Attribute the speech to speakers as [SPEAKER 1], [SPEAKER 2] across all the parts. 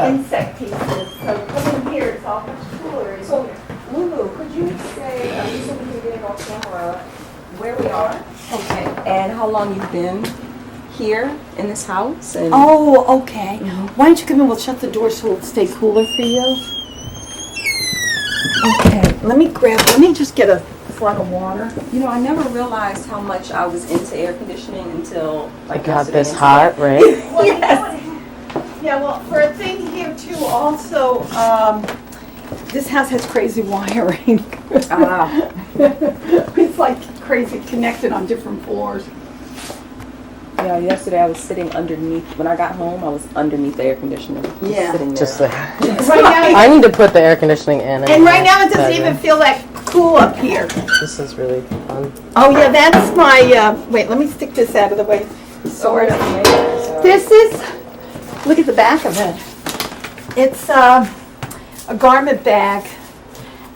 [SPEAKER 1] insect pieces. So come in here, it's all much cooler in
[SPEAKER 2] So,
[SPEAKER 1] here.
[SPEAKER 2] Lulu, could you say, so we can get on camera, where we are
[SPEAKER 1] Okay.
[SPEAKER 2] and how long you've been here in this house? And
[SPEAKER 1] Oh, okay. Why don't you come in? We'll shut the door so it'll stay cooler for you. Okay, let me just get a slug of water.
[SPEAKER 2] You know, I never realized how much I was into air conditioning until
[SPEAKER 3] It got
[SPEAKER 2] yesterday.
[SPEAKER 3] this hot, right?
[SPEAKER 1] Well, yes. Yeah, well, for a thing here too, also, this house has crazy wiring.
[SPEAKER 2] Ah.
[SPEAKER 1] It's like crazy connected on different floors.
[SPEAKER 2] Yeah, yesterday I was sitting underneath, when I got home, I was underneath the air conditioner. Just
[SPEAKER 1] Yeah.
[SPEAKER 2] sitting there.
[SPEAKER 3] Just
[SPEAKER 1] Right now,
[SPEAKER 3] I need to put the air conditioning in.
[SPEAKER 1] and right now it doesn't
[SPEAKER 3] bedroom.
[SPEAKER 1] even feel that cool up here.
[SPEAKER 3] This is really fun.
[SPEAKER 1] Oh yeah, that's my, wait, let me stick this out of the way, sort of.
[SPEAKER 2] So-
[SPEAKER 1] This is, look at the back of it. It's a garment bag.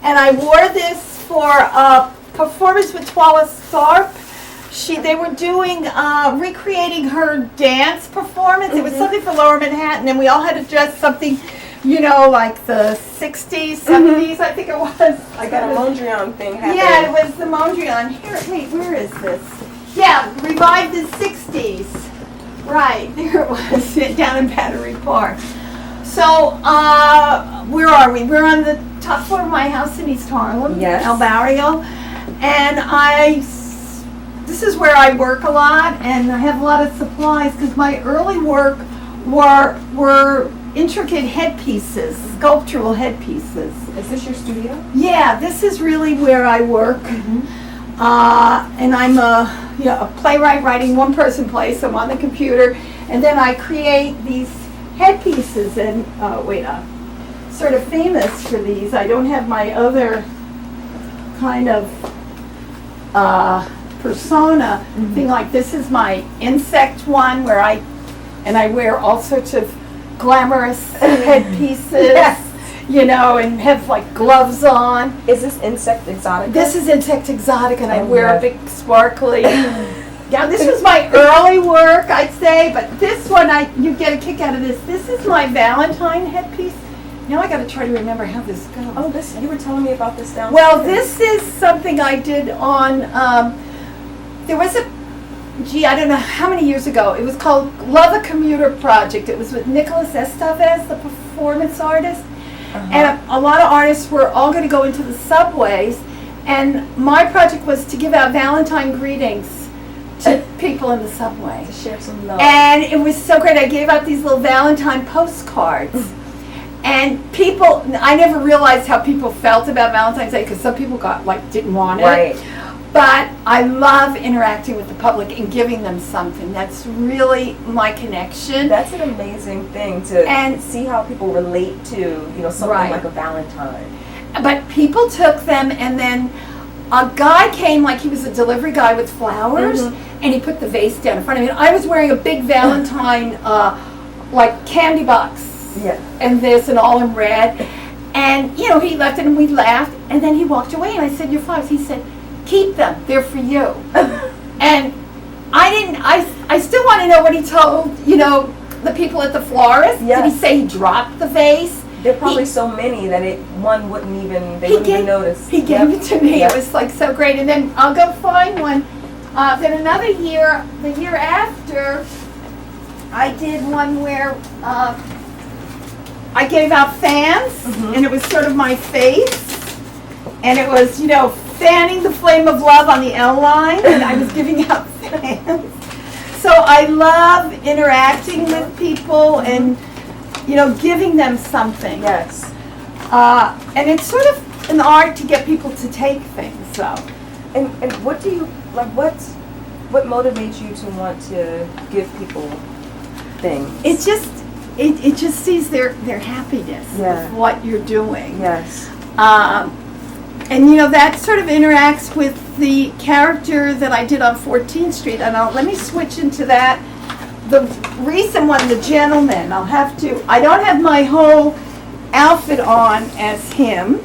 [SPEAKER 1] And I wore this for a performance with Twala Tharp. They were doing, recreating her dance performance. It was something for Lower Manhattan, and we all had to dress something, you know, like the 60s, 70s, I think it was.
[SPEAKER 2] I got a Mondrian thing happening.
[SPEAKER 1] Yeah, it was the Mondrian. Here, wait, where is this? Yeah, Revive the 60s. Right, there it was, down in Battery Park. So, where are we? We're on the top floor of my house in East Harlem,
[SPEAKER 2] Yes.
[SPEAKER 1] El Barrio. And this is where I work a lot, and I have a lot of supplies, because my early work were intricate headpieces, sculptural headpieces.
[SPEAKER 2] Is this your studio?
[SPEAKER 1] Yeah, this is really where I work. And I'm a playwright writing one-person plays, so I'm on the computer, and then I create these headpieces, and I'm sort of famous for these. I don't have my other kind of persona thing. Like, this is my insect one where I wear all sorts of glamorous headpieces, you know, and have like gloves on.
[SPEAKER 2] Is this Insect Exotic?
[SPEAKER 1] This is Insect Exotic, and I
[SPEAKER 2] Oh,
[SPEAKER 1] wear
[SPEAKER 2] yeah.
[SPEAKER 1] a big sparkly. Yeah, this was my early work, I'd say, but this one, you get a kick out of this. This is my Valentine headpiece. Now I got to try to remember how this goes.
[SPEAKER 2] Oh, this, you were telling me about this downstairs.
[SPEAKER 1] Well, this is something I did on, there was I don't know how many years ago. It was called Love a Commuter Project. It was with Nicholas Estevez, the performance artist. And a lot of artists were all going to go into the subways. And my project was to give out Valentine greetings to people in the subway.
[SPEAKER 2] To share some love.
[SPEAKER 1] And it was so great. I gave out these little Valentine postcards. And people, I never realized how people felt about Valentine's Day, because some people didn't want it.
[SPEAKER 2] Right.
[SPEAKER 1] But I love interacting with the public and giving them something. That's really my connection.
[SPEAKER 2] That's an amazing thing to
[SPEAKER 1] And-
[SPEAKER 2] see how people relate to, something
[SPEAKER 1] Right.
[SPEAKER 2] like a Valentine.
[SPEAKER 1] But people took them, and then a guy came, like he was a delivery guy with flowers, and he put the vase down in front of me. And I was wearing a big Valentine, candy box.
[SPEAKER 2] Yeah.
[SPEAKER 1] And this, and all in red. And, he left it, and we laughed, and then he walked away, and I said, "Your flowers." He said, "Keep them, they're for you." And I still want to know what he told, the people at the florist.
[SPEAKER 2] Yes.
[SPEAKER 1] Did he say he dropped the vase?
[SPEAKER 2] There are probably so many that one wouldn't even notice.
[SPEAKER 1] He gave it to me.
[SPEAKER 2] Yep.
[SPEAKER 1] It was so great. And then I'll go find one. Then another year, the year after, I did one where I gave out fans, and it was sort of my face, and it was, fanning the flame of love on the L line, and I was giving out fans. So I love interacting with people and, giving them something.
[SPEAKER 2] Yes.
[SPEAKER 1] And it's sort of an art to get people to take things, so.
[SPEAKER 2] And what do you, what motivates you to want to give people things?
[SPEAKER 1] It just sees their happiness
[SPEAKER 2] Yeah.
[SPEAKER 1] with what you're doing.
[SPEAKER 2] Yes.
[SPEAKER 1] And that sort of interacts with the character that I did on 14th Street. And let me switch into that. The recent one, the gentleman, I don't have my whole outfit on as him.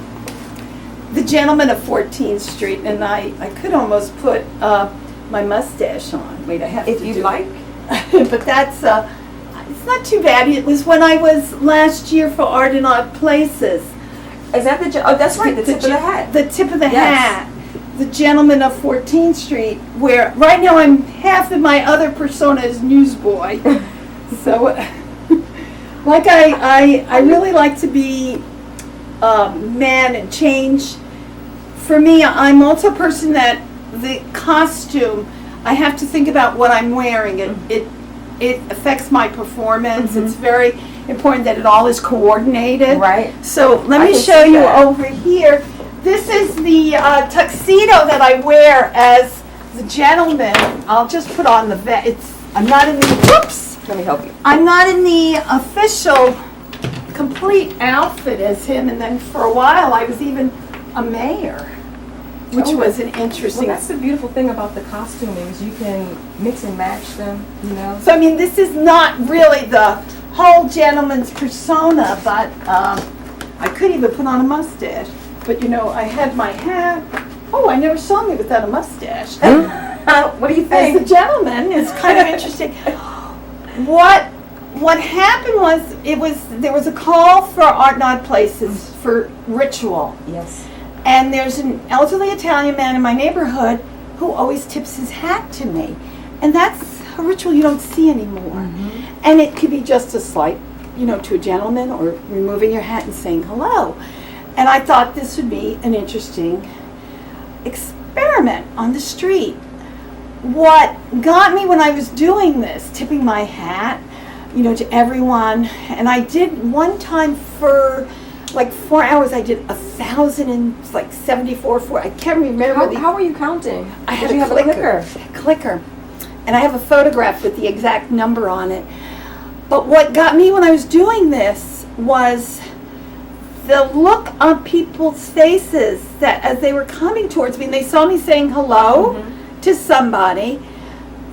[SPEAKER 1] The gentleman of 14th Street, and I could almost put my mustache on. Wait, I have
[SPEAKER 2] If
[SPEAKER 1] to
[SPEAKER 2] you'd
[SPEAKER 1] do
[SPEAKER 2] like.
[SPEAKER 1] But that's, it's not too bad. It was when I was last year for Art in Odd Places.
[SPEAKER 2] Is that oh, that's right, the tip of the hat.
[SPEAKER 1] The tip of the
[SPEAKER 2] Yes.
[SPEAKER 1] hat. The gentleman of 14th Street, where right now I'm half of my other persona is newsboy. So, like I really like to be man and change. For me, I'm also a person that the costume, I have to think about what I'm wearing. It affects my performance. It's very important that it all is coordinated.
[SPEAKER 2] Right.
[SPEAKER 1] So let
[SPEAKER 2] I
[SPEAKER 1] me
[SPEAKER 2] can
[SPEAKER 1] show
[SPEAKER 2] see
[SPEAKER 1] you
[SPEAKER 2] that.
[SPEAKER 1] over here. This is the tuxedo that I wear as the gentleman. I'll just put on the I'm not in the, whoops!
[SPEAKER 2] Let me help you.
[SPEAKER 1] I'm not in the official complete outfit as him, and then for a while I was even a mayor, which
[SPEAKER 2] Oh,
[SPEAKER 1] was an
[SPEAKER 2] Well,
[SPEAKER 1] interesting.
[SPEAKER 2] that's the beautiful thing about the costumings. You can mix and match them, you know?
[SPEAKER 1] So I mean, this is not really the whole gentleman's persona, but I could even put on a mustache. But you know, I had my hat. Oh, I never saw me without a mustache.
[SPEAKER 2] What do you
[SPEAKER 1] As
[SPEAKER 2] think?
[SPEAKER 1] the gentleman is kind of interesting. What happened was there was a call for Art in Odd Places for ritual,
[SPEAKER 2] Yes.
[SPEAKER 1] and there's an elderly Italian man in my neighborhood who always tips his hat to me, and that's a ritual you don't see anymore. And it could be just a slight, you know, to a gentleman, or removing your hat and saying hello. And I thought this would be an interesting experiment on the street. What got me when I was doing this, tipping my hat, you know, to everyone, and I did one time for like 4 hours, I did 1,074, I can't remember.
[SPEAKER 2] How were you counting?
[SPEAKER 1] I had
[SPEAKER 2] Did you
[SPEAKER 1] a
[SPEAKER 2] have
[SPEAKER 1] clicker. And I have a photograph with the exact number on it. But what got me when I was doing this was the look on people's faces that as they were coming towards me and they saw me saying hello to somebody,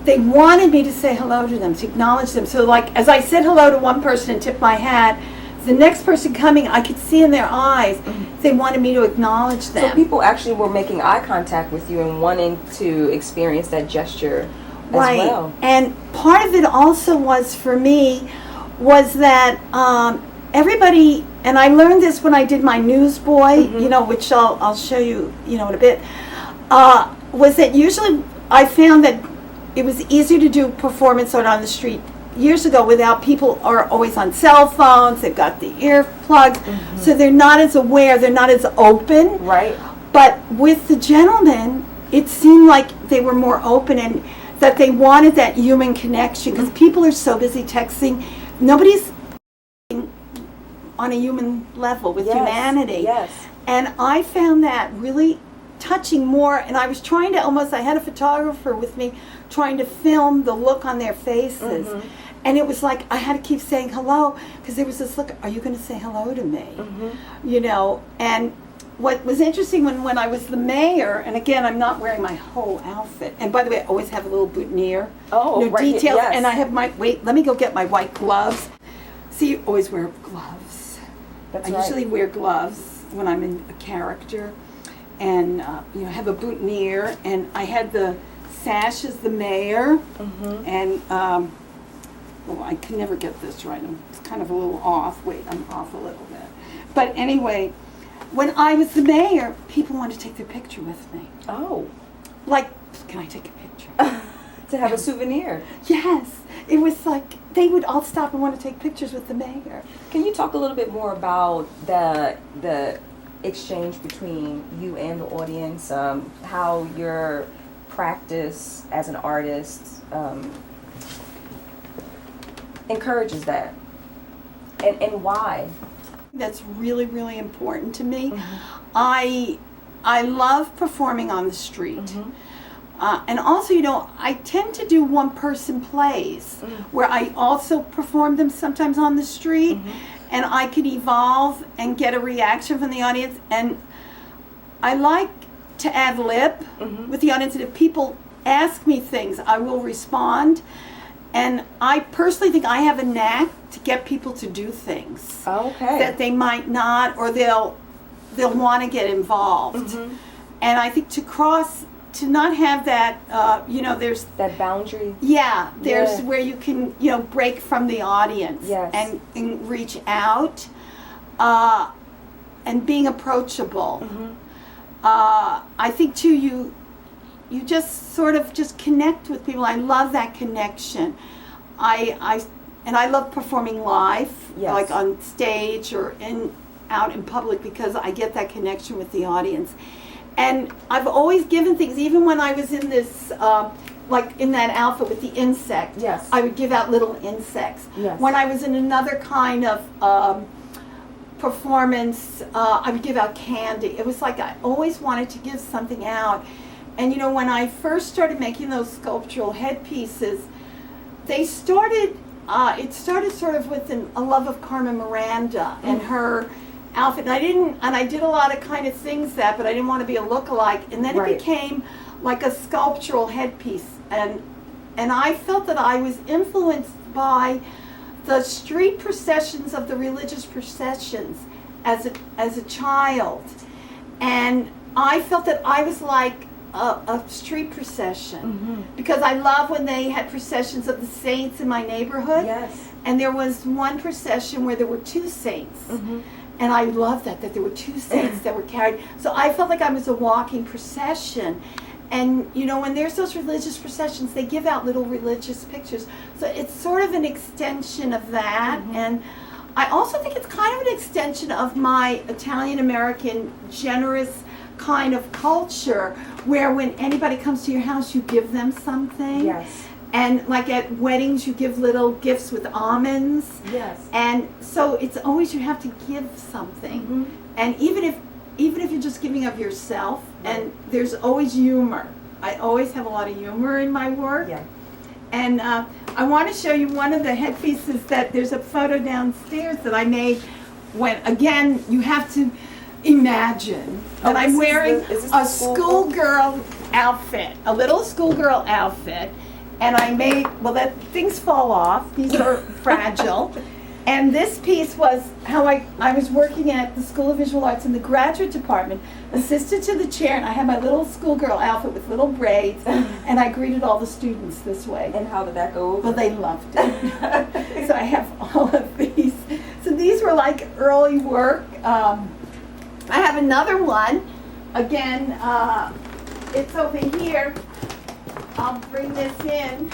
[SPEAKER 1] they wanted me to say hello to them, to acknowledge them. So like as I said hello to one person and tipped my hat, the next person coming, I could see in their eyes, they wanted me to acknowledge them.
[SPEAKER 2] So people actually were making eye contact with you and wanting to experience that gesture
[SPEAKER 1] Right.
[SPEAKER 2] as well.
[SPEAKER 1] And part of it also was for me was that everybody, and I learned this when I did my newsboy, you know, which I'll show you, you know, in a bit, was that usually I found that it was easier to do performance art on the street years ago without people are always on cell phones, they've got the earplugs, so they're not as aware, they're not as open.
[SPEAKER 2] Right.
[SPEAKER 1] But with the gentlemen, it seemed like they were more open and that they wanted that human connection because people are so busy texting. Nobody's on a human level with humanity.
[SPEAKER 2] Yes.
[SPEAKER 1] And I found that really touching more, and I was trying to I had a photographer with me trying to film the look on their faces. And it was like I had to keep saying hello because there was this look, are you going to say hello to me? You know, and what was interesting when I was the mayor, and again, I'm not wearing my whole outfit. And by the way, I always have a little boutonniere.
[SPEAKER 2] Oh,
[SPEAKER 1] you know,
[SPEAKER 2] right,
[SPEAKER 1] details.
[SPEAKER 2] yes.
[SPEAKER 1] And I have let me go get my white gloves. See, you always wear gloves.
[SPEAKER 2] That's
[SPEAKER 1] I
[SPEAKER 2] right.
[SPEAKER 1] usually wear gloves when I'm in a character. And, you know, have a boutonniere. And I had the sash as the mayor. And, oh, I can never get this right. It's kind of a little off. Wait, I'm off a little bit. But anyway, when I was the mayor, people wanted to take their picture with me.
[SPEAKER 2] Oh.
[SPEAKER 1] Like, can I take a picture?
[SPEAKER 2] To have a souvenir.
[SPEAKER 1] Yes. It was like, they would all stop and want to take pictures with the mayor.
[SPEAKER 2] Can you talk a little bit more about the exchange between you and the audience, how your practice as an artist encourages that, and why?
[SPEAKER 1] That's really, really important to me. I love performing on the street. And also, you know, I tend to do one-person plays where I also perform them sometimes on the street, and I could evolve and get a reaction from the audience. And I like to ad lib with the audience, and if people ask me things, I will respond. And I personally think I have a knack to get people to do things that they might not, or they'll want to get involved. And I think to not have that, there's
[SPEAKER 2] That boundary.
[SPEAKER 1] there's
[SPEAKER 2] Yeah.
[SPEAKER 1] where you can, break from the audience
[SPEAKER 2] Yes.
[SPEAKER 1] and reach out, and being approachable.
[SPEAKER 2] Mm-hmm.
[SPEAKER 1] I think too, you just sort of just connect with people. I love that connection. I love performing live,
[SPEAKER 2] Yes.
[SPEAKER 1] like on stage or out in public, because I get that connection with the audience. And I've always given things, even when I was in this, like in that outfit with the insect.
[SPEAKER 2] Yes.
[SPEAKER 1] I would give out little insects.
[SPEAKER 2] Yes.
[SPEAKER 1] When I was in another kind of performance, I would give out candy. It was like I always wanted to give something out. And when I first started making those sculptural headpieces, it started sort of with a love of Carmen Miranda and her outfit. And I did a lot of kind of things but I didn't want to be a lookalike. And then
[SPEAKER 2] Right.
[SPEAKER 1] it became like a sculptural headpiece. And I felt that I was influenced by the street processions of the religious processions as a child. And I felt that I was like a street procession, because I love when they had processions of the saints in my neighborhood.
[SPEAKER 2] Yes.
[SPEAKER 1] And there was one procession where there were two saints. And I loved that there were two saints that were carried. So I felt like I was a walking procession. And, when there's those religious processions, they give out little religious pictures. So it's sort of an extension of that. And I also think it's kind of an extension of my Italian-American generous kind of culture, where when anybody comes to your house, you give them something.
[SPEAKER 2] Yes.
[SPEAKER 1] And like at weddings, you give little gifts with almonds.
[SPEAKER 2] Yes.
[SPEAKER 1] And so it's always, you have to give something. And even if you're just giving of yourself, and there's always humor. I always have a lot of humor in my work.
[SPEAKER 2] Yeah.
[SPEAKER 1] And I want to show you one of the headpieces that there's a photo downstairs that I made when, again, you have to imagine that I'm wearing a schoolgirl outfit, a little schoolgirl outfit. And I made, things fall off. These are fragile. And this piece was how I was working at the School of Visual Arts in the graduate department, assistant to the chair, and I had my little schoolgirl outfit with little braids, and I greeted all the students this way.
[SPEAKER 2] And how did that go over?
[SPEAKER 1] Well, they loved it. So I have all of these. So these were like early work. I have another one. Again, it's over here. I'll bring this in.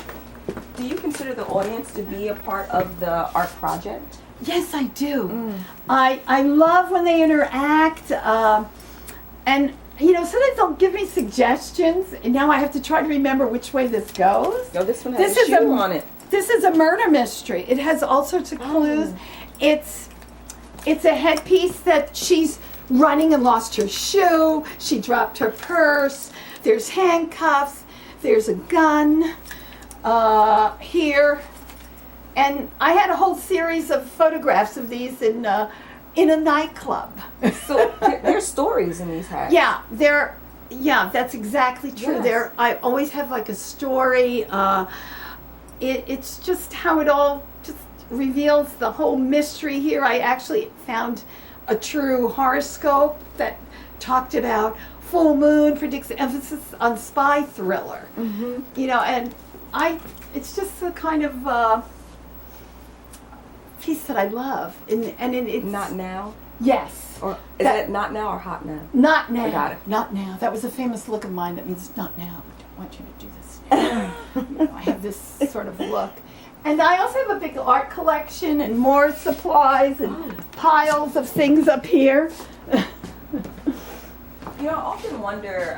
[SPEAKER 2] Do you consider the audience to be a part of the art project?
[SPEAKER 1] Yes, I do. I love when they interact, and sometimes they'll give me suggestions, and now I have to try to remember which way this goes.
[SPEAKER 2] No, this one has a shoe on it.
[SPEAKER 1] This is a murder mystery. It has all sorts of clues. It's a headpiece that she's running and lost her shoe. She dropped her purse. There's handcuffs. There's a gun here. And I had a whole series of photographs of these in a nightclub.
[SPEAKER 2] So there's stories in these hats.
[SPEAKER 1] Yeah, that's exactly true.
[SPEAKER 2] Yes.
[SPEAKER 1] I always have like a story. It's just how it all just reveals the whole mystery here. I actually found a true horoscope that talked about full moon predicts emphasis on spy thriller. And it's just the kind of piece that I love, and it's
[SPEAKER 2] Not now?
[SPEAKER 1] Yes.
[SPEAKER 2] Or is it not now or hot now?
[SPEAKER 1] Not now.
[SPEAKER 2] I got it.
[SPEAKER 1] Not now. That was a famous look of mine that means not now. I don't want you to do this now. I have this sort of look. And I also have a big art collection and more supplies and piles of things up here.
[SPEAKER 2] I often wonder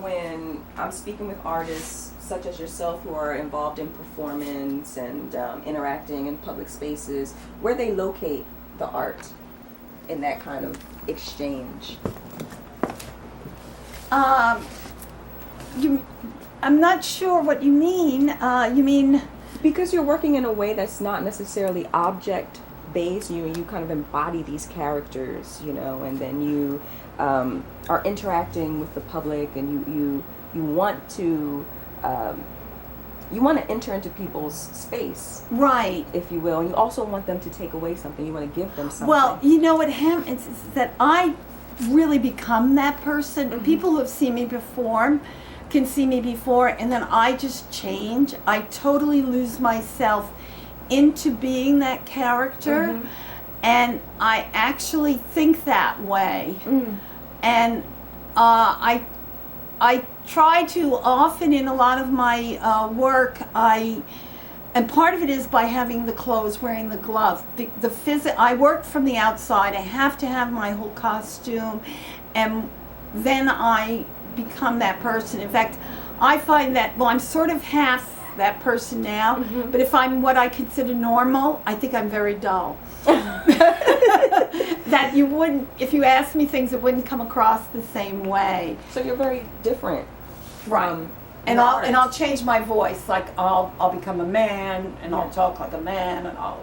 [SPEAKER 2] when I'm speaking with artists such as yourself who are involved in performance and interacting in public spaces, where they locate the art in that kind of exchange.
[SPEAKER 1] I'm not sure what you mean. You mean?
[SPEAKER 2] Because you're working in a way that's not necessarily object based, you kind of embody these characters, and then you are interacting with the public, and you want to enter into people's space,
[SPEAKER 1] Right.
[SPEAKER 2] if you will, and you also want them to take away something. You want to give them something.
[SPEAKER 1] Well, what happens is that I really become that person. People who have seen me perform, can see me before, and then I just change. I totally lose myself into being that character, and I actually think that way. And I try to often in a lot of my work, and part of it is by having the clothes, wearing the glove. I work from the outside. I have to have my whole costume, and then I become that person. In fact, I find that, well, I'm sort of half that person now, but if I'm what I consider normal, I think I'm very dull. That you wouldn't, if you asked me things, it wouldn't come across the same way.
[SPEAKER 2] So you're very different.
[SPEAKER 1] Right. And I'll change my voice. Like I'll become a man, and I'll talk like a man, and I'll,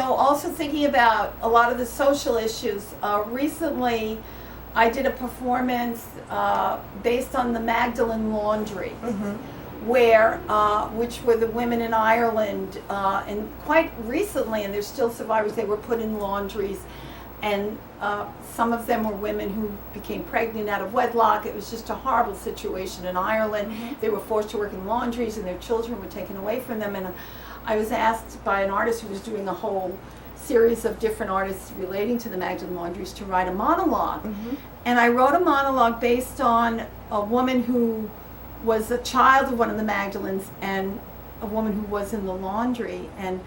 [SPEAKER 1] also thinking about a lot of the social issues. Recently, I did a performance based on the Magdalene Laundry, which were the women in Ireland, and quite recently, and there's still survivors. They were put in laundries, and some of them were women who became pregnant out of wedlock. It was just a horrible situation in Ireland. They were forced to work in laundries, and their children were taken away from them. And I was asked by an artist who was doing a whole series of different artists relating to the Magdalene laundries to write a monologue. And I wrote a monologue based on a woman who was a child of one of the Magdalenes and a woman who was in the laundry. And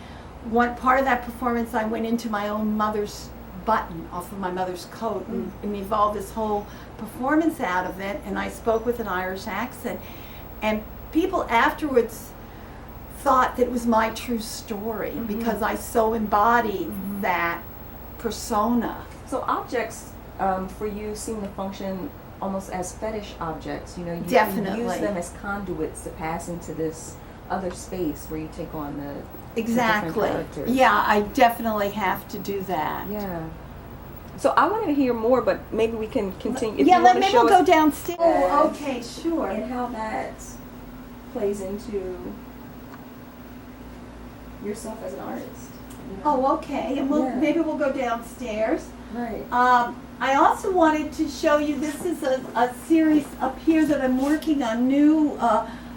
[SPEAKER 1] one part of that performance, I went into my own mother's button off of my mother's coat, and evolved this whole performance out of it. And I spoke with an Irish accent, and people afterwards thought that it was my true story because I so embodied that persona.
[SPEAKER 2] So objects for you seem to function almost as fetish objects. You
[SPEAKER 1] Definitely.
[SPEAKER 2] can use them as conduits to pass into this other space where you take on the
[SPEAKER 1] Exactly.
[SPEAKER 2] different characters.
[SPEAKER 1] Yeah, I definitely have to do that.
[SPEAKER 2] Yeah. So I wanted to hear more, but maybe we can continue. If
[SPEAKER 1] Yeah,
[SPEAKER 2] you want to
[SPEAKER 1] maybe
[SPEAKER 2] show
[SPEAKER 1] we'll go
[SPEAKER 2] us
[SPEAKER 1] downstairs. Oh, okay, sure.
[SPEAKER 2] and how that plays into yourself as an artist.
[SPEAKER 1] Oh, okay. And maybe we'll go downstairs.
[SPEAKER 2] Right.
[SPEAKER 1] I also wanted to show you, this is a series up here that I'm working on, new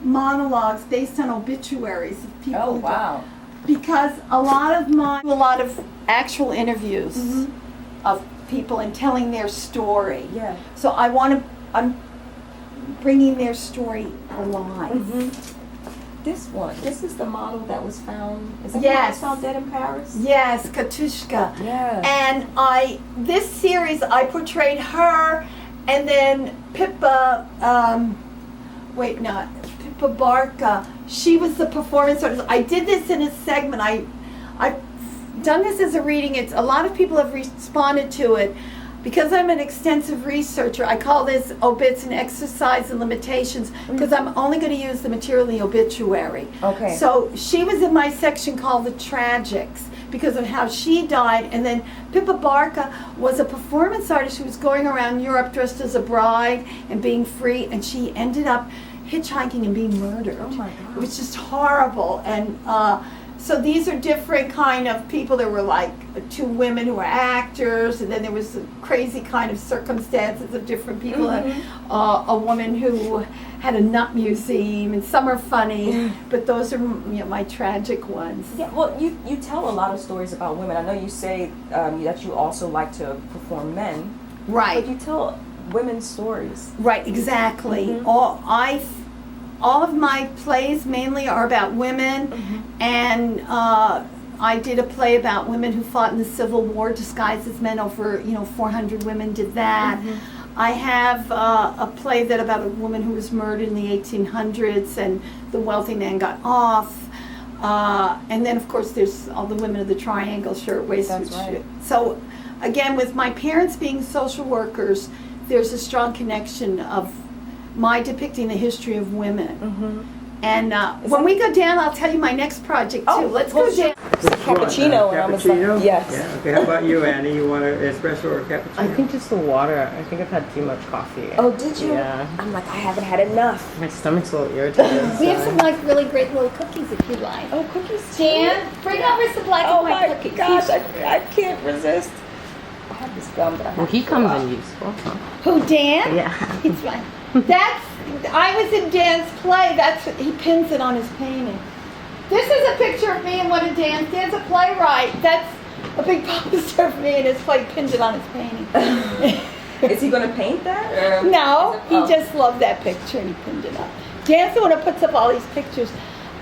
[SPEAKER 1] monologues based on obituaries of people.
[SPEAKER 2] Oh,
[SPEAKER 1] who
[SPEAKER 2] wow.
[SPEAKER 1] died. Because a lot of actual interviews of people and telling their story.
[SPEAKER 2] Yeah.
[SPEAKER 1] So I'm bringing their story alive.
[SPEAKER 2] This is the model that was found. Is that
[SPEAKER 1] Yes.
[SPEAKER 2] the one that was found dead in Paris?
[SPEAKER 1] Yes, Katushka.
[SPEAKER 2] Yeah.
[SPEAKER 1] And this series, I portrayed her, and then Pippa, Pippa Barca. She was the performance artist. I did this in a segment. I've done this as a reading. A lot of people have responded to it. Because I'm an extensive researcher, I call this obits and exercise and limitations, because I'm only going to use the material in the obituary.
[SPEAKER 2] Okay.
[SPEAKER 1] So she was in my section called the tragics because of how she died. And then Pippa Barca was a performance artist who was going around Europe dressed as a bride and being free, and she ended up hitchhiking and being murdered.
[SPEAKER 2] Oh my God.
[SPEAKER 1] It was just horrible. And so these are different kind of people. There were like two women who were actors, and then there was a crazy kind of circumstances of different people. A woman who had a nut museum, and some are funny, but those are my tragic ones.
[SPEAKER 2] Yeah, well, you tell a lot of stories about women. I know you say that you also like to perform men.
[SPEAKER 1] Right.
[SPEAKER 2] But you tell women's stories.
[SPEAKER 1] Right, exactly. All of my plays mainly are about women, and I did a play about women who fought in the Civil War disguised as men. Over 400 women did that. I have a play about a woman who was murdered in the 1800s, and the wealthy man got off. And then, of course, there's all the women of the triangle, shirtwaist.
[SPEAKER 2] That's right.
[SPEAKER 1] So, again, with my parents being social workers, there's a strong connection of my depicting the history of women. And when we go down, I'll tell you my next project too. Let's go down.
[SPEAKER 2] Cappuccino. And I was like,
[SPEAKER 4] Cappuccino?
[SPEAKER 2] yes.
[SPEAKER 4] Yeah, okay, how about you, Annie? You want an espresso or a cappuccino?
[SPEAKER 3] I think just the water. I think I've had too much coffee.
[SPEAKER 2] Oh, did you?
[SPEAKER 3] Yeah.
[SPEAKER 2] I'm like, I haven't had enough.
[SPEAKER 3] My stomach's a little irritated.
[SPEAKER 1] We have some really great little cookies if you like.
[SPEAKER 2] Oh, cookies.
[SPEAKER 1] Jan, bring over some black and white cookies.
[SPEAKER 2] Gosh, I can't resist. I have this gum that I have
[SPEAKER 3] Well, he
[SPEAKER 2] to
[SPEAKER 3] comes
[SPEAKER 2] pull
[SPEAKER 3] in
[SPEAKER 2] out.
[SPEAKER 3] useful. Huh?
[SPEAKER 1] Who, Dan?
[SPEAKER 3] Yeah.
[SPEAKER 1] He's fine. I was in Dan's play. He pins it on his painting. This is a picture of me and one of Dan's. Dan's a playwright. That's a big poster of me and his play. He pins it on his painting.
[SPEAKER 2] Is he going to paint that? Or
[SPEAKER 1] No, he
[SPEAKER 2] oh.
[SPEAKER 1] just loved that picture and he pinned it up. Dan's the one who puts up all these pictures.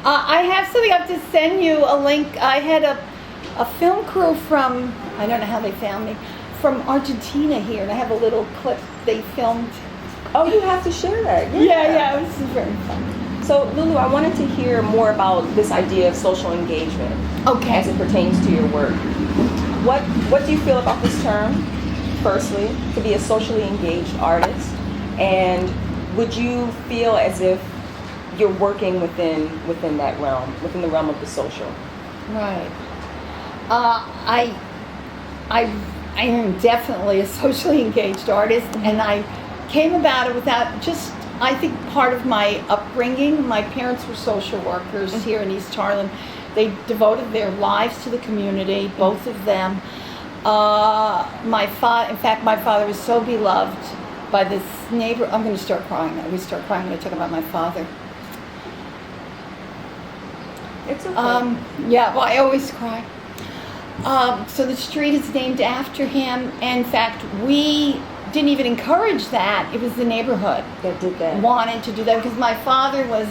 [SPEAKER 1] I have something. I have to send you a link. I had a film crew from, I don't know how they found me, from Argentina here, and I have a little clip they filmed.
[SPEAKER 2] Oh, you have to share that.
[SPEAKER 1] Yeah, it was very fun.
[SPEAKER 2] So, Lulu, I wanted to hear more about this idea of social engagement
[SPEAKER 1] Okay.
[SPEAKER 2] as it pertains to your work. What do you feel about this term, firstly, to be a socially engaged artist? And would you feel as if you're working within that realm, within the realm of the social?
[SPEAKER 1] Right. I am definitely a socially engaged artist, and I came about it without just, I think, part of my upbringing. My parents were social workers here in East Harlem. They devoted their lives to the community, both of them. In fact, my father was so beloved by this neighbor. I'm going to start crying. I always start crying when I talk about my father.
[SPEAKER 2] It's okay.
[SPEAKER 1] Yeah, well, I always cry. So the street is named after him. And in fact, we didn't even encourage that. It was the neighborhood
[SPEAKER 2] that did that.
[SPEAKER 1] wanted to do that because my father was,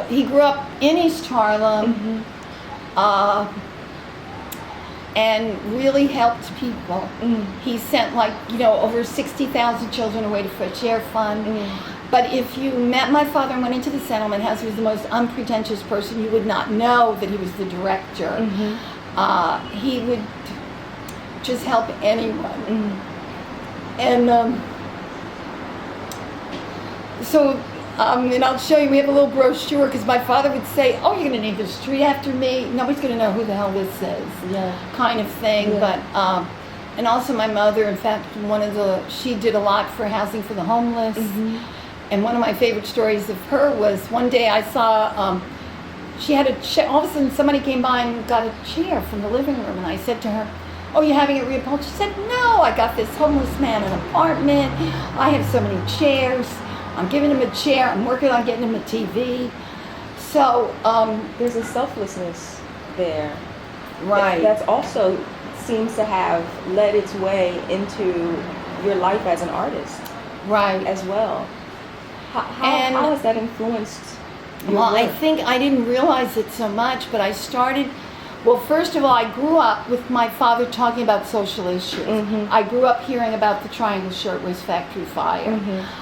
[SPEAKER 1] he grew up in East Harlem and really helped people. He sent over 60,000 children away to Fresh Air Fund. But if you met my father and went into the settlement house, he was the most unpretentious person. You would not know that he was the director. He would just help anyone. And and I'll show you, we have a little brochure because my father would say, oh, you're going to name the street after me? Nobody's going to know who the hell this is, kind of thing.
[SPEAKER 2] Yeah.
[SPEAKER 1] But and also my mother, in fact, she did a lot for housing for the homeless. And one of my favorite stories of her was one day I saw, she had a chair, all of a sudden somebody came by and got a chair from the living room, and I said to her, oh, you're having it reupholstered? She said, no, I got this homeless man an apartment, I have so many chairs, I'm giving him a chair, I'm working on getting him a TV. So,
[SPEAKER 2] there's a selflessness there.
[SPEAKER 1] right.
[SPEAKER 2] That's also seems to have led its way into your life as an artist
[SPEAKER 1] Right.
[SPEAKER 2] as well. How has that influenced your
[SPEAKER 1] Well, I
[SPEAKER 2] work?
[SPEAKER 1] think I didn't realize it so much, but I started, well, first of all, I grew up with my father talking about social issues. I grew up hearing about the Triangle Shirtwaist Factory fire.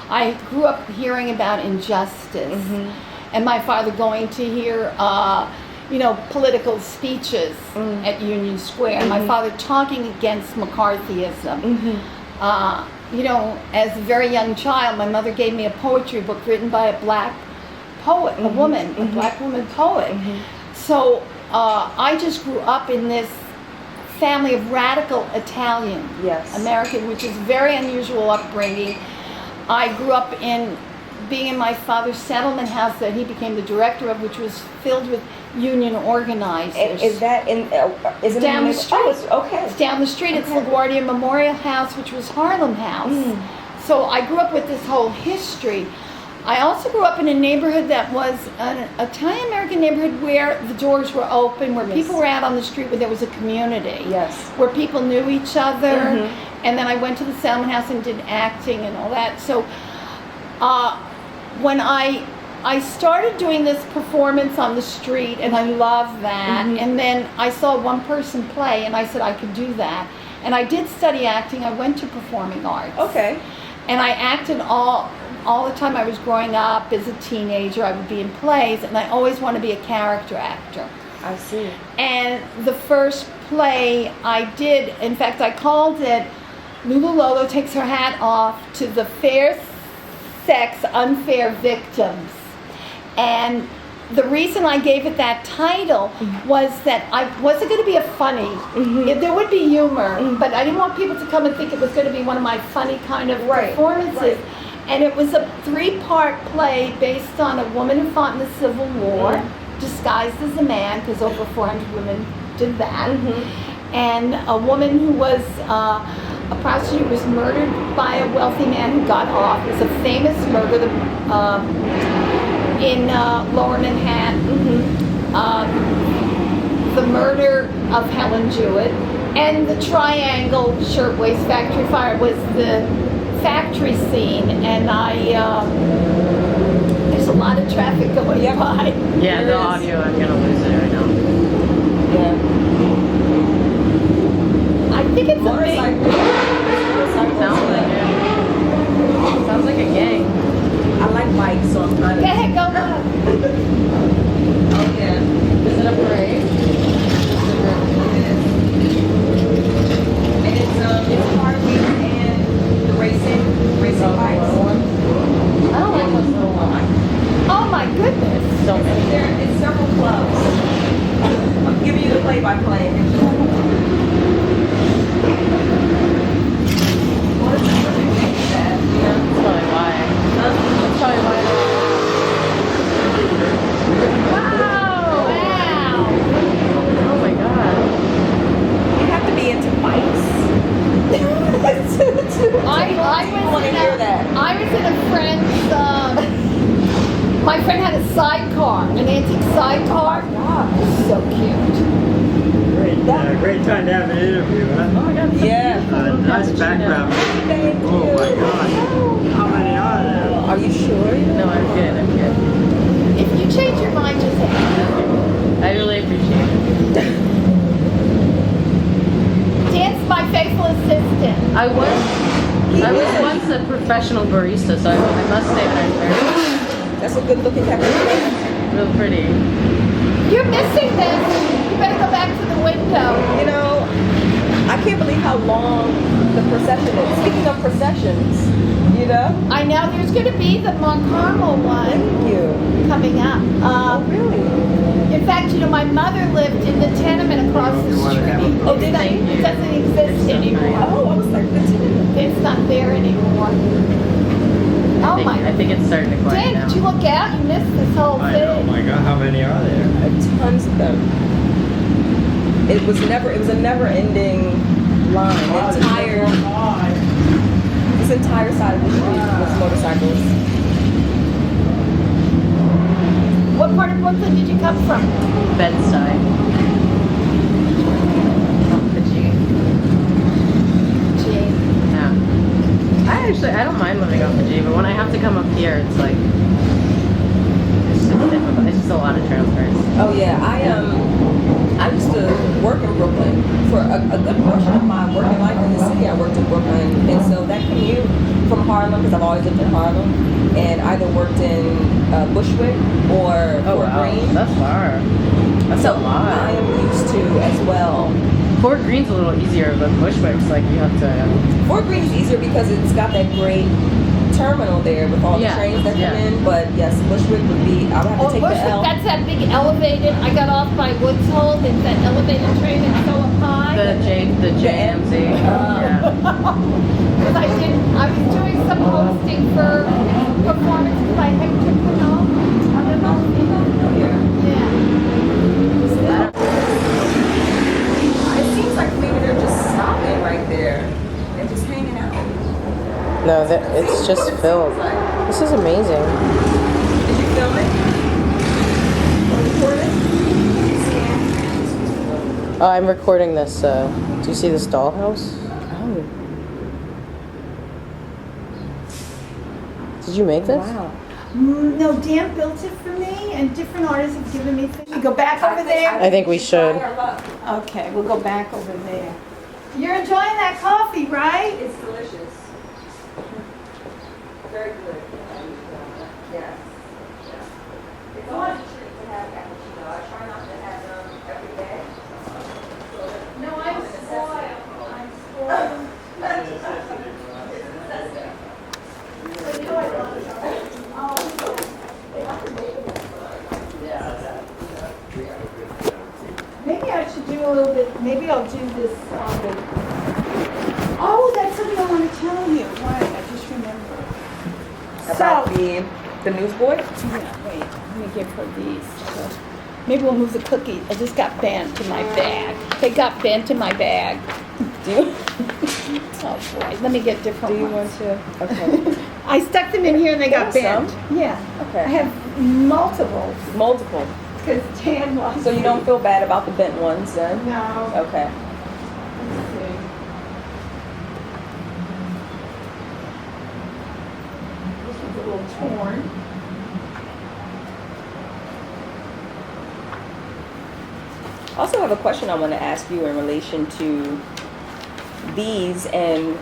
[SPEAKER 1] I grew up hearing about injustice. And my father going to hear, political speeches at Union Square. My father talking against McCarthyism. As a very young child, my mother gave me a poetry book written by a black poet, a woman, a black woman poet. So I just grew up in this family of radical Italian American, which is very unusual upbringing. I grew up being in my father's settlement house that he became the director of, which was filled with union organizers.
[SPEAKER 2] Is that is it
[SPEAKER 1] down
[SPEAKER 2] in
[SPEAKER 1] the street?
[SPEAKER 2] okay.
[SPEAKER 1] It's down the street. It's LaGuardia Memorial House, which was Harlem House. So I grew up with this whole history. I also grew up in a neighborhood that was an Italian-American neighborhood where the doors were open, where people were out on the street, where there was a community. Where people knew each other. And then I went to the settlement house and did acting and all that. So when I started doing this performance on the street, and I love that. And then I saw one person play, and I said I could do that. And I did study acting. I went to performing arts.
[SPEAKER 2] Okay.
[SPEAKER 1] And I acted all the time I was growing up. As a teenager, I would be in plays, and I always wanted to be a character actor.
[SPEAKER 2] I see.
[SPEAKER 1] And the first play I did, in fact, I called it LuLu LoLo Takes Her Hat Off to the Fair Sex Unfair Victims. And the reason I gave it that title was that I wasn't going to be a funny. There would be humor, but I didn't want people to come and think it was going to be one of my funny kind of performances. And it was a 3-part play based on a woman who fought in the Civil War, disguised as a man, because over 400 women did that. and a woman who was a prostitute was murdered by a wealthy man who got off. It was a famous murder in Lower Manhattan. The murder of Helen Jewett, and the Triangle Shirtwaist Factory fire was the factory scene, and there's a lot of traffic going by.
[SPEAKER 3] Yeah, the audio, I'm gonna lose it right now.
[SPEAKER 2] Yeah.
[SPEAKER 1] I think it's a big...
[SPEAKER 3] Sounds like it. Sounds like a gang.
[SPEAKER 2] I like bikes, so I'm kind of.
[SPEAKER 1] Go ahead, go ahead.
[SPEAKER 2] Oh yeah.
[SPEAKER 3] Is it a parade?
[SPEAKER 2] And it's Harley and the racing bikes.
[SPEAKER 3] I don't like those little ones.
[SPEAKER 1] Oh my goodness.
[SPEAKER 3] So many.
[SPEAKER 2] It's several clubs. I'm giving you the play-by-play. What is that?
[SPEAKER 3] That's probably why. That's probably why.
[SPEAKER 1] Wow.
[SPEAKER 3] Oh my god.
[SPEAKER 2] You have to be into bikes.
[SPEAKER 1] I
[SPEAKER 2] want to hear that.
[SPEAKER 1] I was in a friend's, my friend had a sidecar, an antique sidecar. It was so cute.
[SPEAKER 4] Great time to have an interview, huh?
[SPEAKER 3] Oh my god.
[SPEAKER 2] Yeah.
[SPEAKER 4] Nice background.
[SPEAKER 2] Thank
[SPEAKER 4] Oh my God. How many are there?
[SPEAKER 2] Are you sure?
[SPEAKER 3] No, I'm good. I'm good.
[SPEAKER 1] If you change your mind, just ask.
[SPEAKER 3] I really appreciate it.
[SPEAKER 1] Dan's my faithful assistant.
[SPEAKER 3] I was once a professional barista, so I must say that I'm
[SPEAKER 2] That's a good-looking captain.
[SPEAKER 3] real pretty.
[SPEAKER 1] You're missing this. You better go back to the window.
[SPEAKER 2] You know, I can't believe how long the procession is. Speaking of processions, you know?
[SPEAKER 1] I know there's going to be the Mont Carmel one
[SPEAKER 2] Thank you.
[SPEAKER 1] coming up.
[SPEAKER 2] Really?
[SPEAKER 1] In fact, you know, my mother lived in the tenement across the street.
[SPEAKER 2] Oh, did I?
[SPEAKER 1] It doesn't exist anymore.
[SPEAKER 2] Oh, I was like, the tenement.
[SPEAKER 1] It's not there anymore. Oh my.
[SPEAKER 3] I think it's starting to quiet
[SPEAKER 1] Dan,
[SPEAKER 3] down.
[SPEAKER 1] did you look out? You missed this whole
[SPEAKER 4] I know,
[SPEAKER 1] thing.
[SPEAKER 4] my God, how many are there?
[SPEAKER 2] Tons of them. It was a never-ending line. This entire side of the street was motorcycles.
[SPEAKER 1] What part of Brooklyn did you come from?
[SPEAKER 3] Bed-Stuy.
[SPEAKER 1] Gee.
[SPEAKER 3] Yeah. I don't mind living off the G, but when I have to come up here, it's like it's just difficult. It's just a lot of transfers.
[SPEAKER 2] Oh yeah, I used to work in Brooklyn for a good portion of my working life in the city. I worked in Brooklyn, and so that commute from Harlem, because I've always lived in Harlem, and either worked in Bushwick or Fort Greene.
[SPEAKER 3] That's far. That's
[SPEAKER 2] So
[SPEAKER 3] a lot.
[SPEAKER 2] I am used to as well.
[SPEAKER 3] Fort Greene's a little easier, but Bushwick's like you have to.
[SPEAKER 2] Fort Greene is easier because it's got that great terminal there with all the trains that come in. But yes, Bushwick would be. I would have to take
[SPEAKER 1] Bushwick,
[SPEAKER 2] the L.
[SPEAKER 1] that's that big elevated. I got off by Woods Hole. It's that elevated train that's so up high.
[SPEAKER 3] The JMZ. Yeah.
[SPEAKER 1] Because I was doing some hosting for performances by Hector Pinot. I don't know. Yeah.
[SPEAKER 2] It seems like maybe they're just stopping right there and just hanging out.
[SPEAKER 3] No, it's just filled. This is amazing.
[SPEAKER 2] Did you film it? Or record it?
[SPEAKER 3] Oh, I'm recording this. Do you see this dollhouse?
[SPEAKER 2] Oh.
[SPEAKER 3] Did you make this?
[SPEAKER 2] Wow.
[SPEAKER 1] No, Dan built it for me, and different artists have given me things. We go back over there.
[SPEAKER 3] I think we should.
[SPEAKER 1] Okay, we'll go back over there. You're enjoying that coffee, right?
[SPEAKER 2] It's delicious. Very good. Yes. It's always a treat to have cappuccino. I try not to have them every day.
[SPEAKER 1] No, I'm spoiled. I'm spoiled. Maybe I should do a little bit, maybe I'll do this on the, oh, that's something I want to tell you. Why, I just remembered.
[SPEAKER 2] About the newsboy?
[SPEAKER 1] Yeah, wait, let me give her these. Maybe we'll move the cookie. I just got banned to my bag. They got bent in my bag.
[SPEAKER 2] Do you?
[SPEAKER 1] Oh boy, let me get different
[SPEAKER 2] Do you
[SPEAKER 1] ones.
[SPEAKER 2] want to? Okay.
[SPEAKER 1] I stuck them in here and they got bent.
[SPEAKER 2] Awesome.
[SPEAKER 1] Yeah.
[SPEAKER 2] Okay.
[SPEAKER 1] I have multiple
[SPEAKER 2] Multiple.
[SPEAKER 1] because Dan lost.
[SPEAKER 2] So you don't feel bad about the bent ones then?
[SPEAKER 1] No.
[SPEAKER 2] Okay.
[SPEAKER 1] Let's see. This one's a little torn.
[SPEAKER 2] I also have a question I want to ask you in relation to these and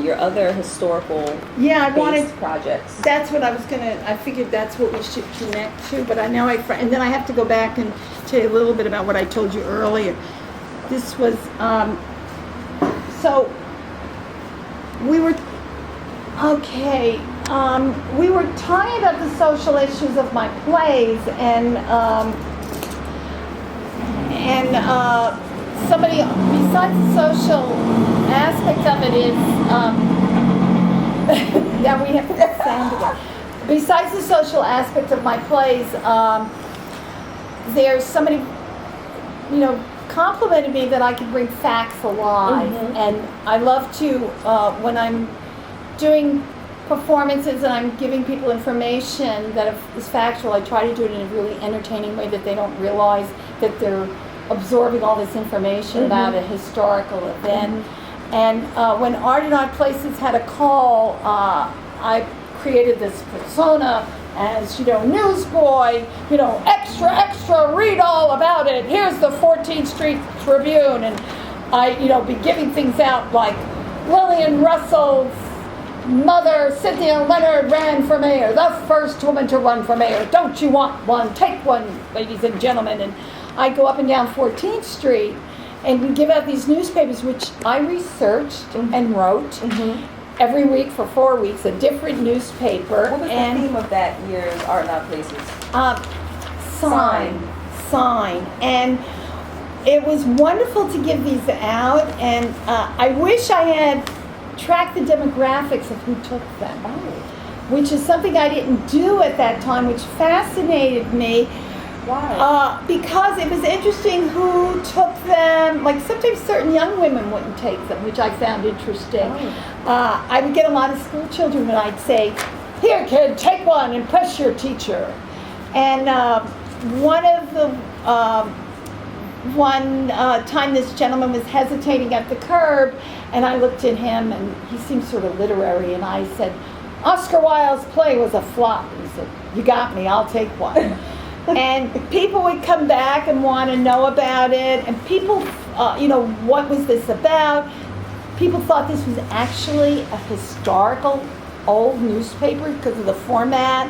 [SPEAKER 2] your other historical
[SPEAKER 1] Yeah, I wanted.
[SPEAKER 2] based projects.
[SPEAKER 1] That's what I was gonna. I figured that's what we should connect to, but I know and then I have to go back and tell you a little bit about what I told you earlier. This was so we were okay. We were talking about the social issues of my plays, and somebody besides the social aspect of it is yeah, we have to get sound again. Besides the social aspect of my plays, there's somebody, complimented me that I could bring facts alive, and I love to when I'm doing performances and I'm giving people information that is factual. I try to do it in a really entertaining way that they don't realize that they're absorbing all this information about a historical event. And when Art and I Places had a call, I created this persona as, newsboy, extra, read all about it. Here's the 14th Street Tribune. And I, be giving things out like Lillian Russell's mother, Cynthia Leonard, ran for mayor, the first woman to run for mayor. Don't you want one? Take one, ladies and gentlemen. And I go up and down 14th Street and give out these newspapers, which I researched and wrote every week for 4 weeks, a different newspaper.
[SPEAKER 2] What was the theme of that year's Art and Our Places?
[SPEAKER 1] Sign. And it was wonderful to give these out, and I wish I had tracked the demographics of who took them, which is something I didn't do at that time, which fascinated me.
[SPEAKER 2] Why?
[SPEAKER 1] Because it was interesting who took them. Like sometimes certain young women wouldn't take them, which I found interesting. I would get a lot of school children when I'd say, "Here, kid, take one, impress your teacher." And one time this gentleman was hesitating at the curb, and I looked at him, and he seemed sort of literary, and I said, "Oscar Wilde's play was a flop." And he said, "You got me, I'll take one." And people would come back and want to know about it, and people, what was this about? People thought this was actually a historical old newspaper because of the format.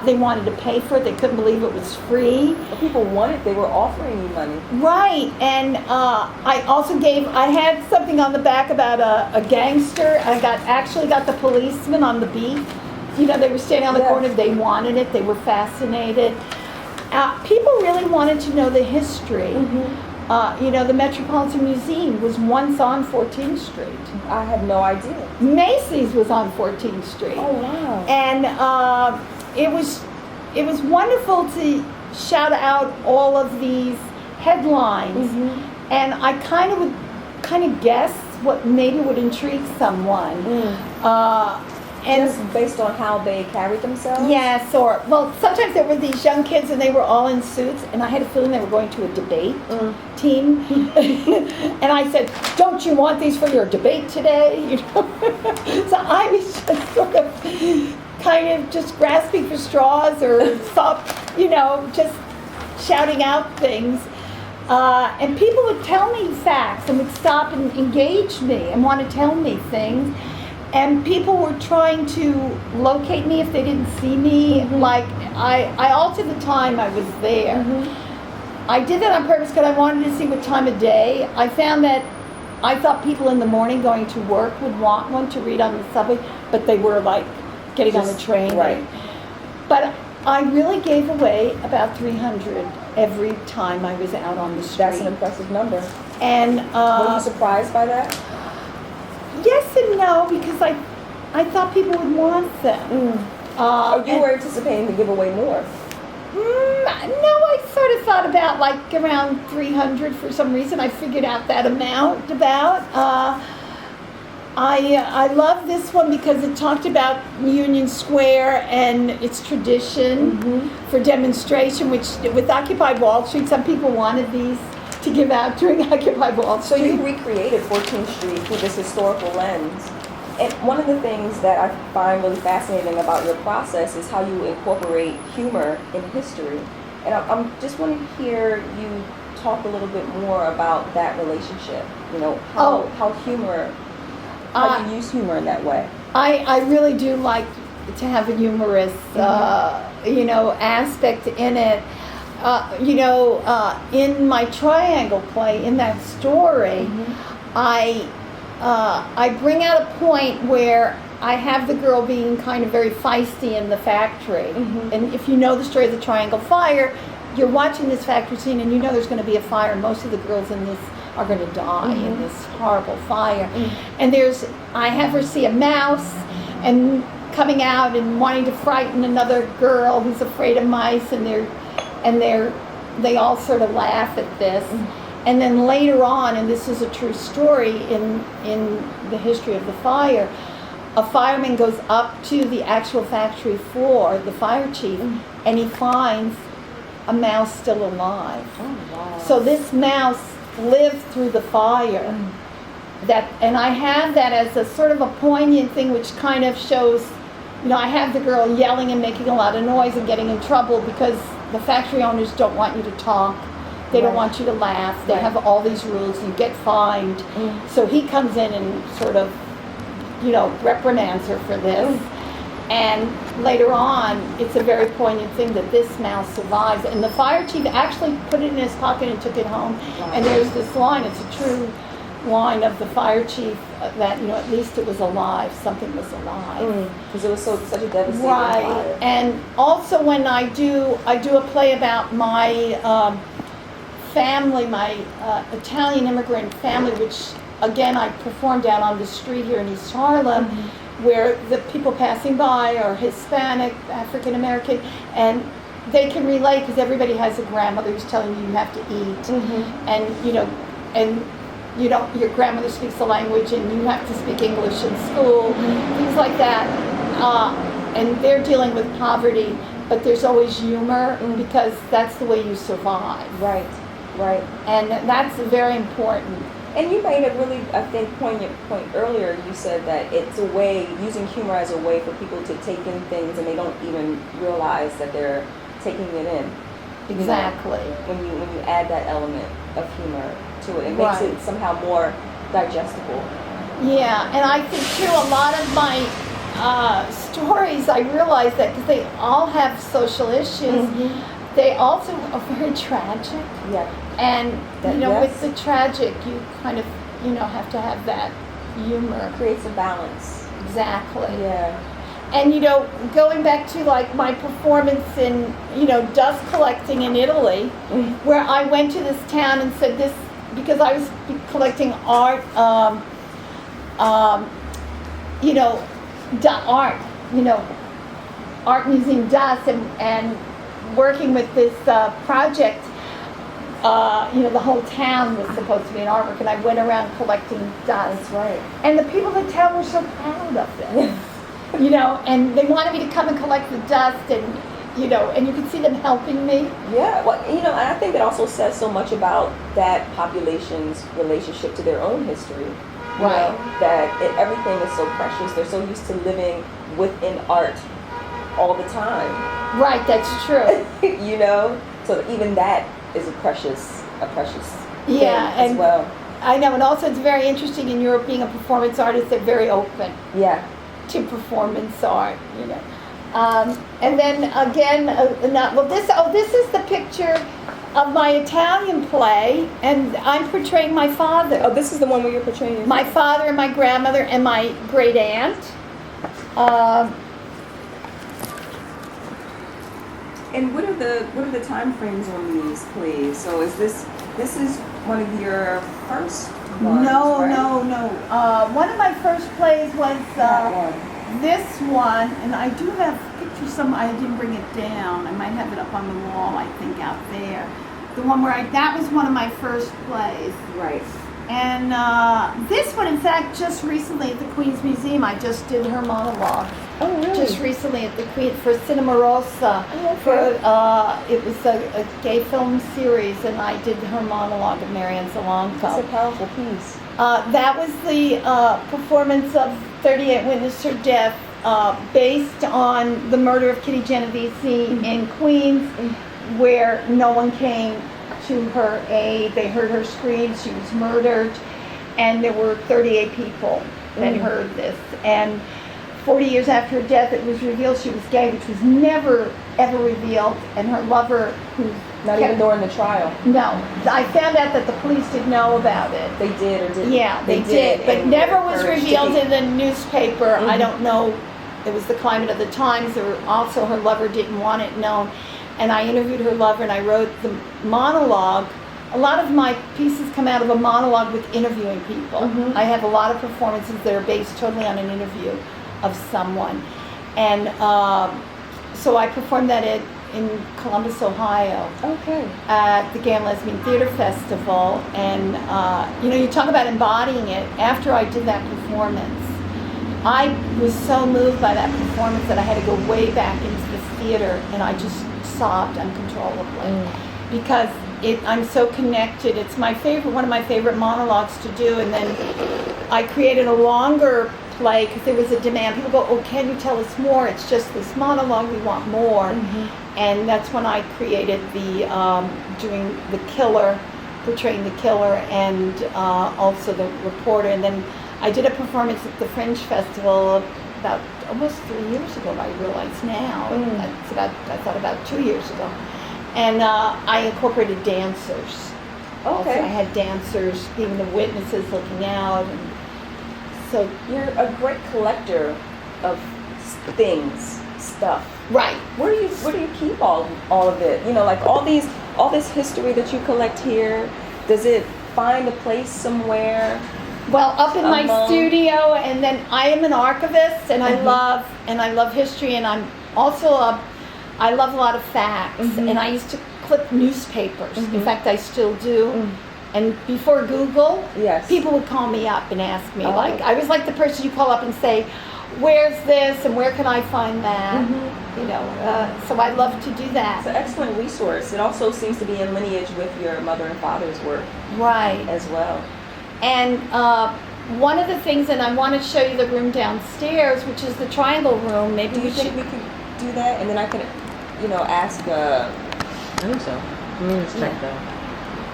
[SPEAKER 1] They wanted to pay for it. They couldn't believe it was free.
[SPEAKER 2] But people wanted, they were offering you money.
[SPEAKER 1] Right, and I also I had something on the back about a gangster. I actually got the policeman on the beat. They were standing on the corner. They wanted it. They were fascinated. People really wanted to know the history. The Metropolitan Museum was once on 14th Street.
[SPEAKER 2] I had no idea.
[SPEAKER 1] Macy's was on 14th Street.
[SPEAKER 2] Oh, wow.
[SPEAKER 1] And it was wonderful to shout out all of these headlines. And I kind of guess what maybe would intrigue someone. And
[SPEAKER 2] just based on how they carried themselves?
[SPEAKER 1] Yes, sometimes there were these young kids and they were all in suits, and I had a feeling they were going to a debate team. And I said, "Don't you want these for your debate today?" So I was just sort of kind of just grasping for straws or just shouting out things. And people would tell me facts and would stop and engage me and want to tell me things. And people were trying to locate me if they didn't see me. Like, I altered the time I was there. I did that on purpose because I wanted to see what time of day. I found that I thought people in the morning going to work would want one to read on the subway, but they were like getting on the train.
[SPEAKER 2] Right.
[SPEAKER 1] But I really gave away about 300 every time I was out on the street.
[SPEAKER 2] That's an impressive number.
[SPEAKER 1] And
[SPEAKER 2] were you surprised by that?
[SPEAKER 1] Yes and no, because I thought people would want them.
[SPEAKER 2] You were anticipating to give away more.
[SPEAKER 1] No, I sort of thought about like around 300 for some reason. I figured out that amount about. I love this one because it talked about Union Square and its tradition for demonstration, which with Occupy Wall Street, some people wanted these to give out during Occupy Wall
[SPEAKER 2] So
[SPEAKER 1] Street.
[SPEAKER 2] you recreated 14th Street through this historical lens. And one of the things that I find really fascinating about your process is how you incorporate humor in history. And I'm just wanting to hear you talk a little bit more about that relationship. You know, how you use humor in that way.
[SPEAKER 1] I really do like to have a humorous, aspect in it. In my triangle play, in that story, I bring out a point where I have the girl being kind of very feisty in the factory. And if you know the story of the Triangle Fire, you're watching this factory scene and you know there's going to be a fire, and most of the girls in this are going to die in this horrible fire. And I have her see a mouse and coming out and wanting to frighten another girl who's afraid of mice, and they all sort of laugh at this. And then later on, and this is a true story in the history of the fire, a fireman goes up to the actual factory floor, the fire chief, and he finds a mouse still alive.
[SPEAKER 2] Oh, wow.
[SPEAKER 1] So this mouse lived through the fire. And I have that as a sort of a poignant thing, which kind of shows, I have the girl yelling and making a lot of noise and getting in trouble because the factory owners don't want you to talk. They don't want you to laugh. They have all these rules. You get fined. So he comes in and sort of, reprimands her for this. And later on, it's a very poignant thing that this mouse survives. And the fire chief actually put it in his pocket and took it home. And there's this line, it's a true line of the fire chief that, at least it was alive. Something was alive.
[SPEAKER 2] Because it was such a devastating
[SPEAKER 1] Right.
[SPEAKER 2] fire.
[SPEAKER 1] And also when I do a play about my family, my Italian immigrant family, which again I performed out on the street here in East Harlem, where the people passing by are Hispanic, African American, and they can relate because everybody has a grandmother who's telling you have to eat, and your grandmother speaks the language and you have to speak English in school, things like that, and they're dealing with poverty, but there's always humor because that's the way you survive.
[SPEAKER 2] Right.
[SPEAKER 1] And that's very important.
[SPEAKER 2] And you made a really, I think, poignant point earlier. You said that it's a way, using humor as a way for people to take in things and they don't even realize that they're taking it in.
[SPEAKER 1] Exactly.
[SPEAKER 2] When you add that element of humor to it, it makes it somehow more digestible.
[SPEAKER 1] Yeah, and I think too, a lot of my stories, I realize that because they all have social issues, they also are very tragic.
[SPEAKER 2] Yeah.
[SPEAKER 1] And, with the tragic, you kind of, have to have that humor.
[SPEAKER 2] Creates a balance.
[SPEAKER 1] Exactly.
[SPEAKER 2] Yeah.
[SPEAKER 1] And, going back to like my performance in, dust collecting in Italy, where I went to this town and said this, because I was collecting art, art museum dust and working with this project. The whole town was supposed to be an artwork, and I went around collecting dust.
[SPEAKER 2] That's right.
[SPEAKER 1] And the people in the town were so proud of it. And they wanted me to come and collect the dust, and and you could see them helping me.
[SPEAKER 2] Yeah, well, and I think it also says so much about that population's relationship to their own history. That everything is so precious. They're so used to living within art all the time.
[SPEAKER 1] Right, that's true.
[SPEAKER 2] So even that is a precious thing
[SPEAKER 1] and
[SPEAKER 2] as well.
[SPEAKER 1] I know, and also it's very interesting in Europe, being a performance artist, they're very open to performance art, and then again, this is the picture of my Italian play, and I'm portraying my father.
[SPEAKER 2] Oh, this is the one where you're portraying
[SPEAKER 1] my father and my grandmother and my great aunt.
[SPEAKER 2] And what are the time frames on these plays? So this is one of your first ones?
[SPEAKER 1] No.
[SPEAKER 2] right?
[SPEAKER 1] One of my first plays was this one, and I do have pictures somewhere. I didn't bring it down. I might have it up on the wall, I think, out there. The one where that was one of my first plays.
[SPEAKER 2] Right.
[SPEAKER 1] And this one, in fact, just recently at the Queen's Museum, I just did her monologue.
[SPEAKER 2] Oh, really?
[SPEAKER 1] Just recently at the Queen for Cinema Rosa.
[SPEAKER 2] Oh, okay.
[SPEAKER 1] For it was a gay film series, and I did her monologue of Marianne Solanco.
[SPEAKER 2] It's a powerful piece.
[SPEAKER 1] That was the performance of 38 Witness Her Death, based on the murder of Kitty Genovese in Queens, where no one came to her aid. They heard her scream. She was murdered, and there were 38 people that heard this. And 40 years after her death, it was revealed she was gay, which was never ever revealed. And her lover, who
[SPEAKER 2] Not even during the trial.
[SPEAKER 1] no, I found out that the police didn't know about it.
[SPEAKER 2] They did or didn't?
[SPEAKER 1] Yeah, they did, but
[SPEAKER 2] and
[SPEAKER 1] never
[SPEAKER 2] were
[SPEAKER 1] was
[SPEAKER 2] encouraged to
[SPEAKER 1] revealed
[SPEAKER 2] keep-
[SPEAKER 1] in the newspaper. I don't know. It was the climate of the times. There were also, her lover didn't want it known. And I interviewed her lover, and I wrote the monologue. A lot of my pieces come out of a monologue with interviewing people. I have a lot of performances that are based totally on an interview of someone. And so I performed that in Columbus, Ohio,
[SPEAKER 2] Okay.
[SPEAKER 1] at the Gay and Lesbian Theater Festival. And you talk about embodying it. After I did that performance, I was so moved by that performance that I had to go way back into the theater, and I just sobbed uncontrollably because I'm so connected. It's my favorite, one of my favorite monologues to do. And then I created a longer play because there was a demand. People go, "Oh, can you tell us more? It's just this monologue. We want more." And that's when I created the doing the killer, portraying the killer, and also the reporter. And then I did a performance at the Fringe Festival about almost 3 years ago. I realize now. That's I thought about 2 years ago. And I incorporated dancers. Also, I had dancers being the witnesses, looking out. And so
[SPEAKER 2] You're a great collector of things, stuff.
[SPEAKER 1] right.
[SPEAKER 2] Where do you keep all of it? Like all this history that you collect here. Does it find a place somewhere?
[SPEAKER 1] Well, up in my
[SPEAKER 2] Among-
[SPEAKER 1] studio, and then I am an archivist, and I love history, and I'm also I love a lot of facts, and I used to clip newspapers. In fact, I still do. And before Google,
[SPEAKER 2] Yes.
[SPEAKER 1] people would call me up and ask me, like, I was like the person you call up and say, "Where's this, and where can I find that?" So I love to do that.
[SPEAKER 2] It's an excellent resource. It also seems to be in lineage with your mother and father's work
[SPEAKER 1] Right.
[SPEAKER 2] as well.
[SPEAKER 1] And one of the things, and I want to show you the room downstairs, which is the triangle room. Maybe
[SPEAKER 2] Do you
[SPEAKER 1] we
[SPEAKER 2] think
[SPEAKER 1] should.
[SPEAKER 2] we could do that, and then I can, ask?
[SPEAKER 3] I think so. Let me just check though.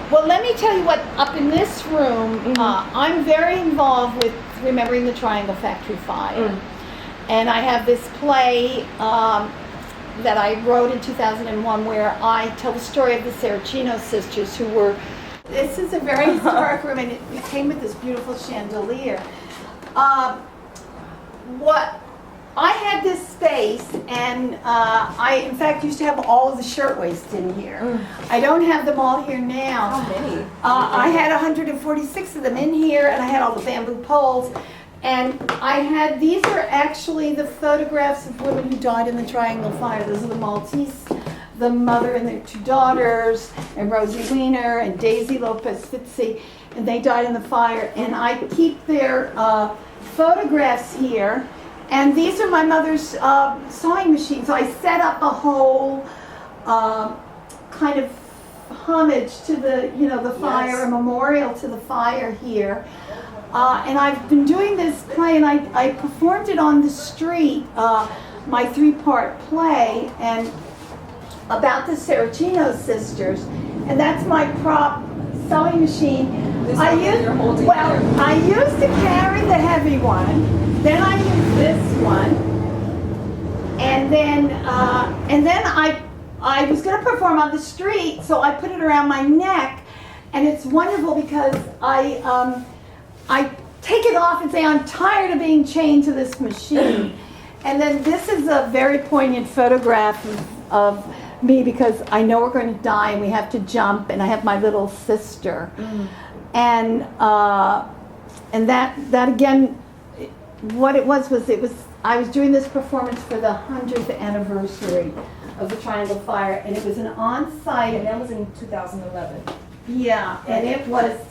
[SPEAKER 1] Well, let me tell you what, up in this room, I'm very involved with remembering the Triangle Factory Fire. And I have this play that I wrote in 2001 where I tell the story of the Saracino sisters who were, this is a very historic room, and it came with this beautiful chandelier. I had this space, and I, in fact, used to have all of the shirtwaists in here. I don't have them all here now.
[SPEAKER 2] How many?
[SPEAKER 1] I had 146 of them in here, and I had all the bamboo poles. And these are actually the photographs of women who died in the Triangle Fire. Those are the Maltese, the mother and their two daughters, and Rosie Weiner and Daisy Lopez Fitzy, and they died in the fire. And I keep their photographs here. And these are my mother's sewing machines. So I set up a whole kind of homage to the fire, a memorial to the fire here. And I've been doing this play, and I performed it on the street, my 3-part play, and about the Saracino sisters. And that's my prop sewing machine.
[SPEAKER 2] This one that you're holding here.
[SPEAKER 1] I used to carry the heavy one. Then I used this one, and then I was going to perform on the street, so I put it around my neck, and it's wonderful because I take it off and say I'm tired of being chained to this machine, and then this is a very poignant photograph of me because I know we're going to die and we have to jump, and I have my little sister, and that again. What it was I was doing this performance for the 100th anniversary of the Triangle Fire, and it was an on-site.
[SPEAKER 2] And that was in 2011.
[SPEAKER 1] Yeah, and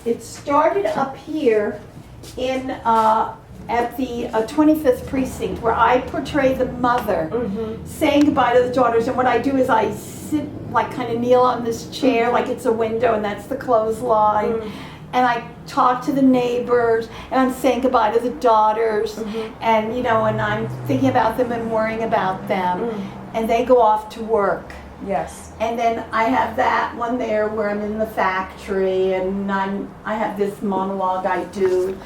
[SPEAKER 1] it started up here in, at the 25th precinct, where I portray the mother saying goodbye to the daughters, and what I do is I sit, like kind of kneel on this chair, like it's a window, and that's the clothesline, and I talk to the neighbors, and I'm saying goodbye to the daughters, and you know, and I'm thinking about them and worrying about them, and they go off to work.
[SPEAKER 2] Yes.
[SPEAKER 1] And then I have that one there where I'm in the factory, and I have this monologue I do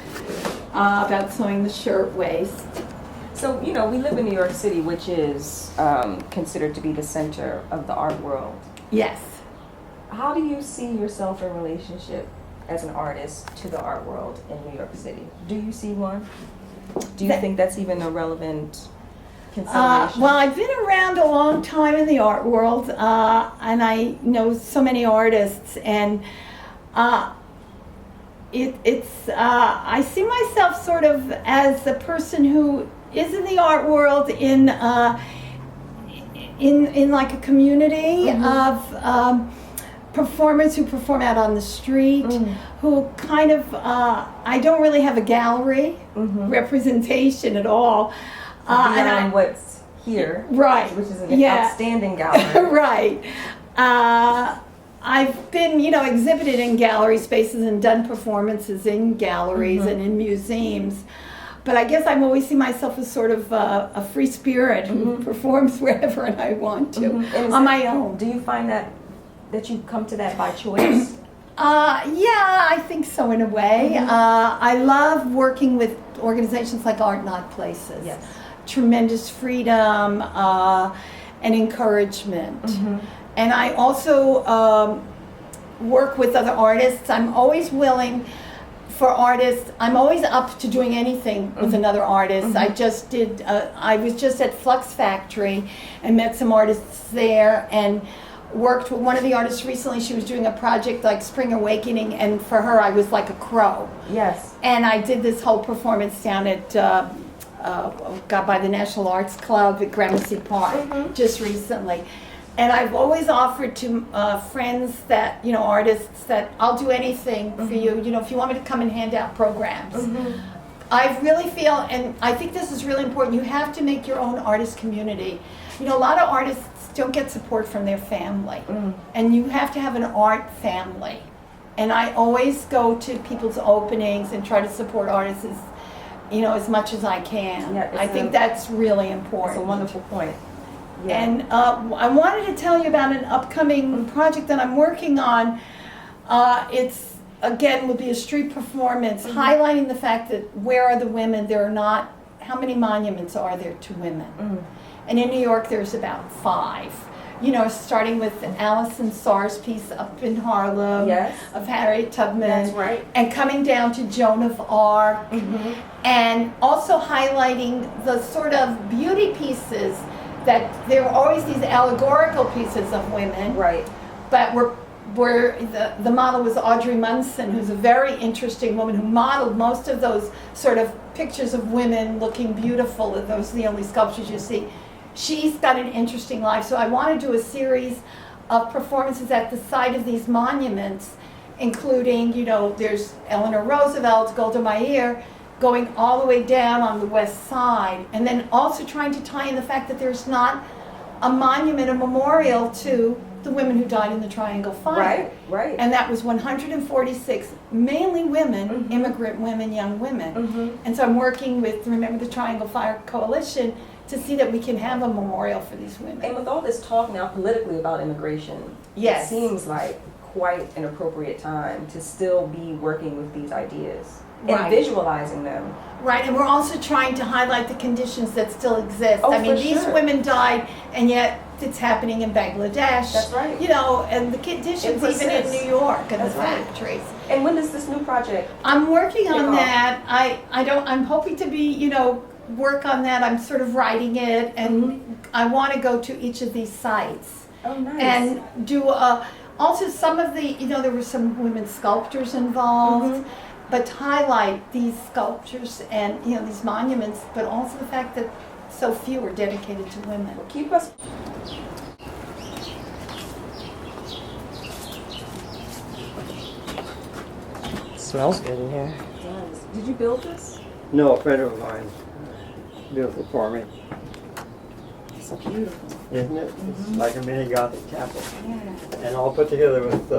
[SPEAKER 1] about sewing the shirtwaist.
[SPEAKER 2] So, you know, we live in New York City, which is considered to be the center of the art world.
[SPEAKER 1] Yes.
[SPEAKER 2] How do you see yourself in relationship as an artist to the art world in New York City? Do you see one? Do you think that's even a relevant consideration?
[SPEAKER 1] Well, I've been around a long time in the art world, and I know so many artists, and I see myself sort of as a person who is in the art world in like a community of performers who perform out on the street, who kind of I don't really have a gallery representation at all.
[SPEAKER 2] Beyond what's here,
[SPEAKER 1] right,
[SPEAKER 2] which is an outstanding gallery.
[SPEAKER 1] Right. I've been, you know, exhibited in gallery spaces and done performances in galleries and in museums. But I guess I've always seen myself as sort of a free spirit who performs wherever I want to, on my own.
[SPEAKER 2] Do you find that you come to that by choice?
[SPEAKER 1] Yeah, I think so in a way. I love working with organizations like Art Not Places.
[SPEAKER 2] Yes.
[SPEAKER 1] Tremendous freedom and encouragement. And I also work with other artists. I'm always willing for artists. I'm always up to doing anything with another artist. I just did, I was just at Flux Factory and met some artists there and worked with one of the artists recently. She was doing a project like Spring Awakening, and for her I was like a crow.
[SPEAKER 2] Yes.
[SPEAKER 1] And I did this whole performance down at by the National Arts Club at Gramercy Park just recently. And I've always offered to friends that, you know, artists, that I'll do anything for you, you know, if you want me to come and hand out programs. I really feel, and I think this is really important, you have to make your own artist community. You know, a lot of artists don't get support from their family, and you have to have an art family. And I always go to people's openings and try to support artists as, you know, as much as I can.
[SPEAKER 2] Yeah,
[SPEAKER 1] I think that's really important.
[SPEAKER 2] It's a wonderful point. Yeah.
[SPEAKER 1] And I wanted to tell you about an upcoming project that I'm working on. It's, again, will be a street performance highlighting the fact that where are the women? There are not, how many monuments are there to women? And in New York, there's about 5. You know, starting with Alison Sarr's piece up in Harlem of Harriet Tubman.
[SPEAKER 2] That's right.
[SPEAKER 1] And coming down to Joan of Arc. And also highlighting the sort of beauty pieces that there were always these allegorical pieces of women.
[SPEAKER 2] Right.
[SPEAKER 1] But where the model was Audrey Munson, who's a very interesting woman who modeled most of those sort of pictures of women looking beautiful. Those are the only sculptures you see. She's got an interesting life. So I want to do a series of performances at the site of these monuments, including, you know, there's Eleanor Roosevelt, Golda Meir, going all the way down on the west side, and then also trying to tie in the fact that there's not a monument, a memorial to the women who died in the Triangle Fire.
[SPEAKER 2] Right.
[SPEAKER 1] And that was 146, mainly women, immigrant women, young women. And so I'm working with Remember the Triangle Fire Coalition to see that we can have a memorial for these women.
[SPEAKER 2] And with all this talk now politically about immigration, it seems like quite an appropriate time to still be working with these ideas. And visualizing them.
[SPEAKER 1] Right, and we're also trying to highlight the conditions that still exist.
[SPEAKER 2] Oh,
[SPEAKER 1] I mean,
[SPEAKER 2] for
[SPEAKER 1] these
[SPEAKER 2] sure.
[SPEAKER 1] women died, and yet it's happening in Bangladesh.
[SPEAKER 2] That's right.
[SPEAKER 1] You know, and the conditions even in New York and the factories.
[SPEAKER 2] And when does this new project?
[SPEAKER 1] I'm working on
[SPEAKER 2] off?
[SPEAKER 1] that. I'm hoping to be, you know, work on that. I'm sort of writing it, and I want to go to each of these sites.
[SPEAKER 2] Oh, nice.
[SPEAKER 1] And do also some of the, you know, there were some women sculptors involved. But to highlight these sculptures and, you know, these monuments, but also the fact that so few are dedicated to women.
[SPEAKER 2] Keep us.
[SPEAKER 3] Smells good in here.
[SPEAKER 2] Did you build this?
[SPEAKER 4] No, a friend of mine built it for me.
[SPEAKER 2] It's beautiful.
[SPEAKER 4] Isn't it? It's like a mini Gothic chapel. And all put together with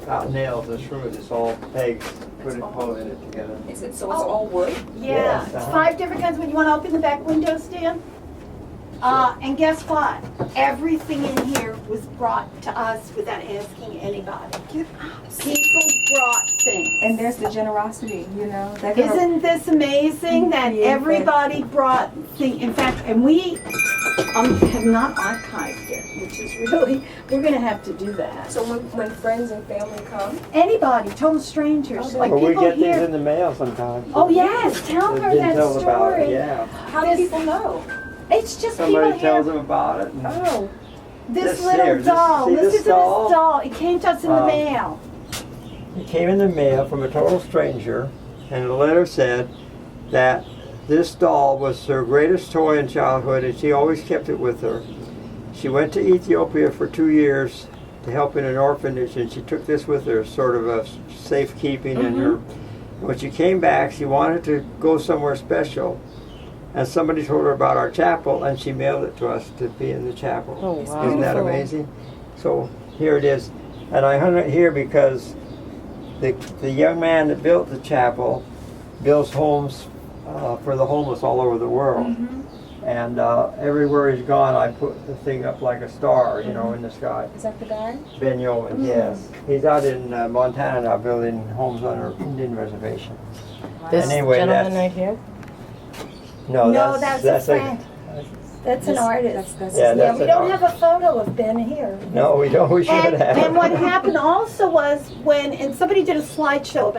[SPEAKER 4] out nails and screws. It's all pegs holding it together.
[SPEAKER 2] Is it so? It's all wood.
[SPEAKER 1] Yeah,
[SPEAKER 4] Yes,
[SPEAKER 1] it's
[SPEAKER 4] uh-huh.
[SPEAKER 1] 5 different kinds. When you want to open the back windows, Dan. And guess what? Everything in here was brought to us without asking anybody. People brought things.
[SPEAKER 2] And there's the generosity, you know. That kind of-
[SPEAKER 1] Isn't this amazing that
[SPEAKER 2] Yeah.
[SPEAKER 1] everybody brought things? In fact, and we have not archived it, which is really, we're going to have to do that.
[SPEAKER 2] So when friends and family come,
[SPEAKER 1] Anybody, total strangers,
[SPEAKER 2] Okay.
[SPEAKER 1] like
[SPEAKER 4] Well, we
[SPEAKER 1] people
[SPEAKER 4] get these
[SPEAKER 1] here.
[SPEAKER 4] in the mail sometimes.
[SPEAKER 1] Oh yes, tell
[SPEAKER 4] They've
[SPEAKER 1] her
[SPEAKER 4] been
[SPEAKER 1] that
[SPEAKER 4] told about it,
[SPEAKER 1] story.
[SPEAKER 4] yeah.
[SPEAKER 2] how do
[SPEAKER 1] This-
[SPEAKER 2] people know?
[SPEAKER 1] It's just
[SPEAKER 4] Somebody
[SPEAKER 1] people
[SPEAKER 4] tells
[SPEAKER 1] here.
[SPEAKER 4] them about it. And
[SPEAKER 2] Oh,
[SPEAKER 1] This
[SPEAKER 4] This
[SPEAKER 1] little
[SPEAKER 4] here, this-
[SPEAKER 1] doll.
[SPEAKER 4] see
[SPEAKER 1] Listen
[SPEAKER 4] this
[SPEAKER 1] to this
[SPEAKER 4] doll?
[SPEAKER 1] doll. It came to us in the mail.
[SPEAKER 4] It came in the mail from a total stranger, and the letter said that this doll was her greatest toy in childhood, and she always kept it with her. She went to Ethiopia for 2 years to help in an orphanage, and she took this with her, sort of a safekeeping. And her, when she came back, she wanted to go somewhere special, and somebody told her about our chapel, and she mailed it to us to be in the chapel.
[SPEAKER 3] Oh, wow.
[SPEAKER 4] Isn't that amazing? So here it is, and I hung it here because the young man that built the chapel builds homes for the homeless all over the world. And everywhere he's gone, I put the thing up like a star, you know, in the sky.
[SPEAKER 2] is that the guy?
[SPEAKER 4] Ben Yeoman, yes. He's out in Montana now building homes on an Indian reservation.
[SPEAKER 3] This
[SPEAKER 4] Anyway,
[SPEAKER 3] gentleman
[SPEAKER 4] that's-
[SPEAKER 3] right here?
[SPEAKER 4] No,
[SPEAKER 1] No, that's a friend. That's an artist.
[SPEAKER 2] That's
[SPEAKER 4] Yeah,
[SPEAKER 1] Yeah,
[SPEAKER 4] that's
[SPEAKER 1] we
[SPEAKER 4] an
[SPEAKER 1] don't
[SPEAKER 4] art-
[SPEAKER 1] have a photo of Ben here.
[SPEAKER 4] No, we don't. We should have.
[SPEAKER 1] And what happened also was when, and somebody did a slideshow